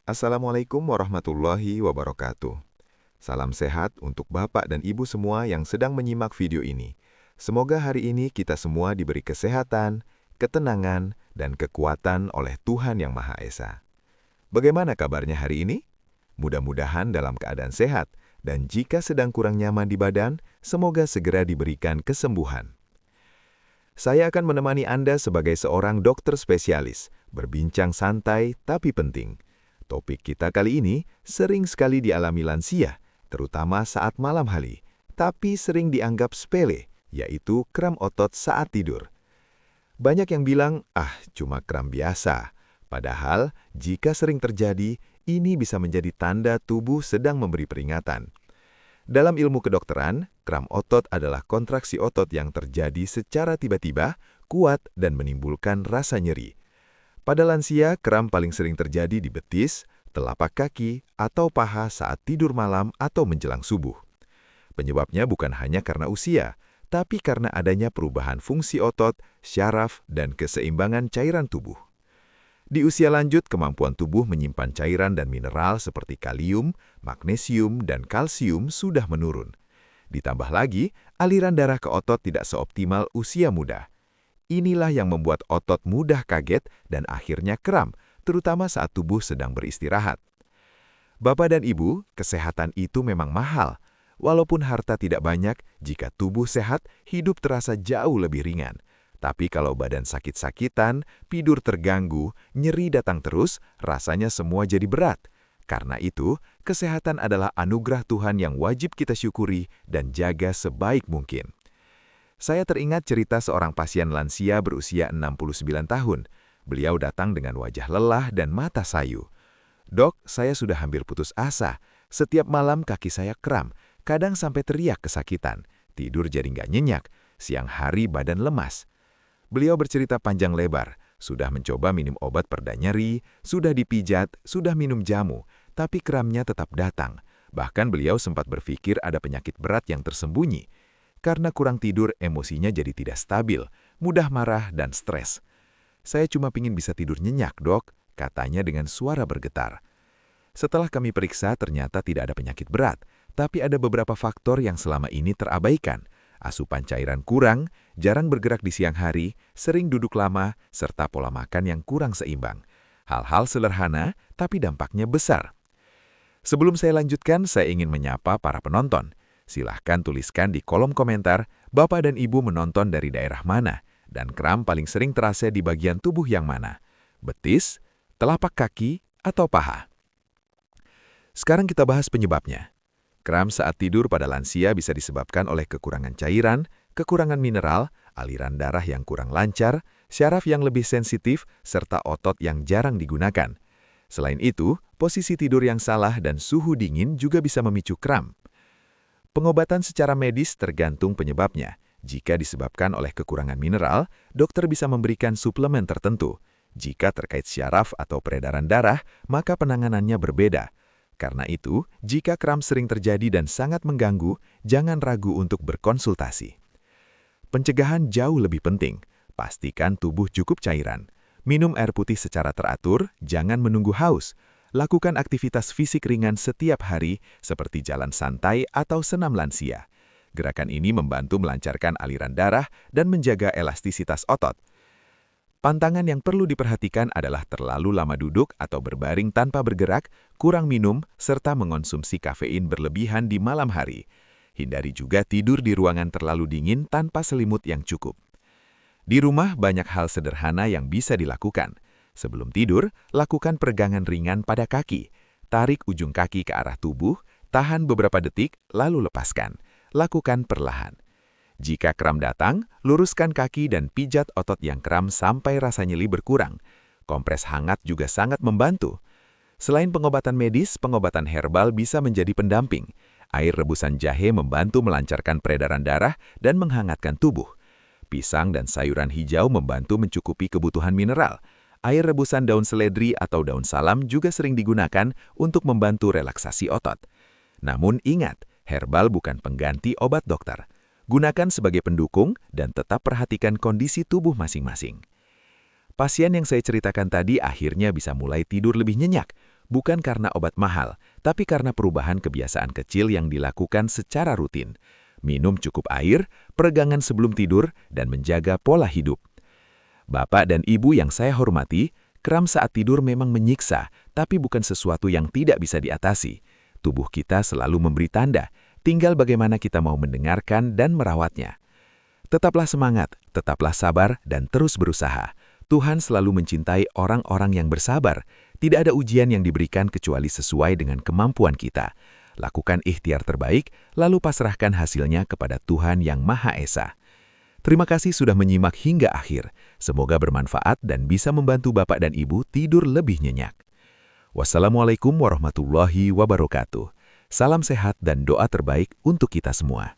Assalamualaikum warahmatullahi wabarakatuh. Salam sehat untuk Bapak dan Ibu semua yang sedang menyimak video ini. Semoga hari ini kita semua diberi kesehatan, ketenangan, dan kekuatan oleh Tuhan Yang Maha Esa. Bagaimana kabarnya hari ini? Mudah-mudahan dalam keadaan sehat, dan jika sedang kurang nyaman di badan, semoga segera diberikan kesembuhan. Saya akan menemani Anda sebagai seorang dokter spesialis, berbincang santai tapi penting. Topik kita kali ini sering sekali dialami lansia, terutama saat malam hari, tapi sering dianggap sepele, yaitu kram otot saat tidur. Banyak yang bilang, cuma kram biasa. Padahal, jika sering terjadi, ini bisa menjadi tanda tubuh sedang memberi peringatan. Dalam ilmu kedokteran, kram otot adalah kontraksi otot yang terjadi secara tiba-tiba, kuat, dan menimbulkan rasa nyeri. Pada lansia, kram paling sering terjadi di betis, telapak kaki, atau paha saat tidur malam atau menjelang subuh. Penyebabnya bukan hanya karena usia, tapi karena adanya perubahan fungsi otot, syaraf, dan keseimbangan cairan tubuh. Di usia lanjut, kemampuan tubuh menyimpan cairan dan mineral seperti kalium, magnesium, dan kalsium sudah menurun. Ditambah lagi, aliran darah ke otot tidak seoptimal usia muda. Inilah yang membuat otot mudah kaget dan akhirnya kram, terutama saat tubuh sedang beristirahat. Bapak dan Ibu, kesehatan itu memang mahal. Walaupun harta tidak banyak, jika tubuh sehat, hidup terasa jauh lebih ringan. Tapi kalau badan sakit-sakitan, tidur terganggu, nyeri datang terus, rasanya semua jadi berat. Karena itu, kesehatan adalah anugerah Tuhan yang wajib kita syukuri dan jaga sebaik mungkin. Saya teringat cerita seorang pasien lansia berusia 69 tahun. Beliau datang dengan wajah lelah dan mata sayu. "Dok, saya sudah hampir putus asa. Setiap malam kaki saya kram, kadang sampai teriak kesakitan. Tidur jadi nggak nyenyak, siang hari badan lemas." Beliau bercerita panjang lebar, sudah mencoba minum obat pereda nyeri, sudah dipijat, sudah minum jamu, tapi kramnya tetap datang. Bahkan beliau sempat berpikir ada penyakit berat yang tersembunyi. Karena kurang tidur, emosinya jadi tidak stabil, mudah marah dan stres. "Saya cuma pingin bisa tidur nyenyak, Dok," katanya dengan suara bergetar. Setelah kami periksa, ternyata tidak ada penyakit berat, tapi ada beberapa faktor yang selama ini terabaikan. Asupan cairan kurang, jarang bergerak di siang hari, sering duduk lama, serta pola makan yang kurang seimbang. Hal-hal sederhana, tapi dampaknya besar. Sebelum saya lanjutkan, saya ingin menyapa para penonton. Silahkan tuliskan di kolom komentar, Bapak dan Ibu menonton dari daerah mana, dan kram paling sering terasa di bagian tubuh yang mana, betis, telapak kaki, atau paha. Sekarang kita bahas penyebabnya. Kram saat tidur pada lansia bisa disebabkan oleh kekurangan cairan, kekurangan mineral, aliran darah yang kurang lancar, syaraf yang lebih sensitif, serta otot yang jarang digunakan. Selain itu, posisi tidur yang salah dan suhu dingin juga bisa memicu kram. Pengobatan secara medis tergantung penyebabnya. Jika disebabkan oleh kekurangan mineral, dokter bisa memberikan suplemen tertentu. Jika terkait syaraf atau peredaran darah, maka penanganannya berbeda. Karena itu, jika kram sering terjadi dan sangat mengganggu, jangan ragu untuk berkonsultasi. Pencegahan jauh lebih penting. Pastikan tubuh cukup cairan. Minum air putih secara teratur, jangan menunggu haus. Lakukan aktivitas fisik ringan setiap hari, seperti jalan santai atau senam lansia. Gerakan ini membantu melancarkan aliran darah dan menjaga elastisitas otot. Pantangan yang perlu diperhatikan adalah terlalu lama duduk atau berbaring tanpa bergerak, kurang minum, serta mengonsumsi kafein berlebihan di malam hari. Hindari juga tidur di ruangan terlalu dingin tanpa selimut yang cukup. Di rumah banyak hal sederhana yang bisa dilakukan. Sebelum tidur, lakukan peregangan ringan pada kaki. Tarik ujung kaki ke arah tubuh, tahan beberapa detik, lalu lepaskan. Lakukan perlahan. Jika kram datang, luruskan kaki dan pijat otot yang kram sampai rasa nyeri berkurang. Kompres hangat juga sangat membantu. Selain pengobatan medis, pengobatan herbal bisa menjadi pendamping. Air rebusan jahe membantu melancarkan peredaran darah dan menghangatkan tubuh. Pisang dan sayuran hijau membantu mencukupi kebutuhan mineral. Air rebusan daun seledri atau daun salam juga sering digunakan untuk membantu relaksasi otot. Namun ingat, herbal bukan pengganti obat dokter. Gunakan sebagai pendukung dan tetap perhatikan kondisi tubuh masing-masing. Pasien yang saya ceritakan tadi akhirnya bisa mulai tidur lebih nyenyak, bukan karena obat mahal, tapi karena perubahan kebiasaan kecil yang dilakukan secara rutin. Minum cukup air, peregangan sebelum tidur, dan menjaga pola hidup. Bapak dan Ibu yang saya hormati, kram saat tidur memang menyiksa, tapi bukan sesuatu yang tidak bisa diatasi. Tubuh kita selalu memberi tanda, tinggal bagaimana kita mau mendengarkan dan merawatnya. Tetaplah semangat, tetaplah sabar, dan terus berusaha. Tuhan selalu mencintai orang-orang yang bersabar. Tidak ada ujian yang diberikan kecuali sesuai dengan kemampuan kita. Lakukan ikhtiar terbaik, lalu pasrahkan hasilnya kepada Tuhan Yang Maha Esa. Terima kasih sudah menyimak hingga akhir. Semoga bermanfaat dan bisa membantu Bapak dan Ibu tidur lebih nyenyak. Wassalamualaikum warahmatullahi wabarakatuh. Salam sehat dan doa terbaik untuk kita semua.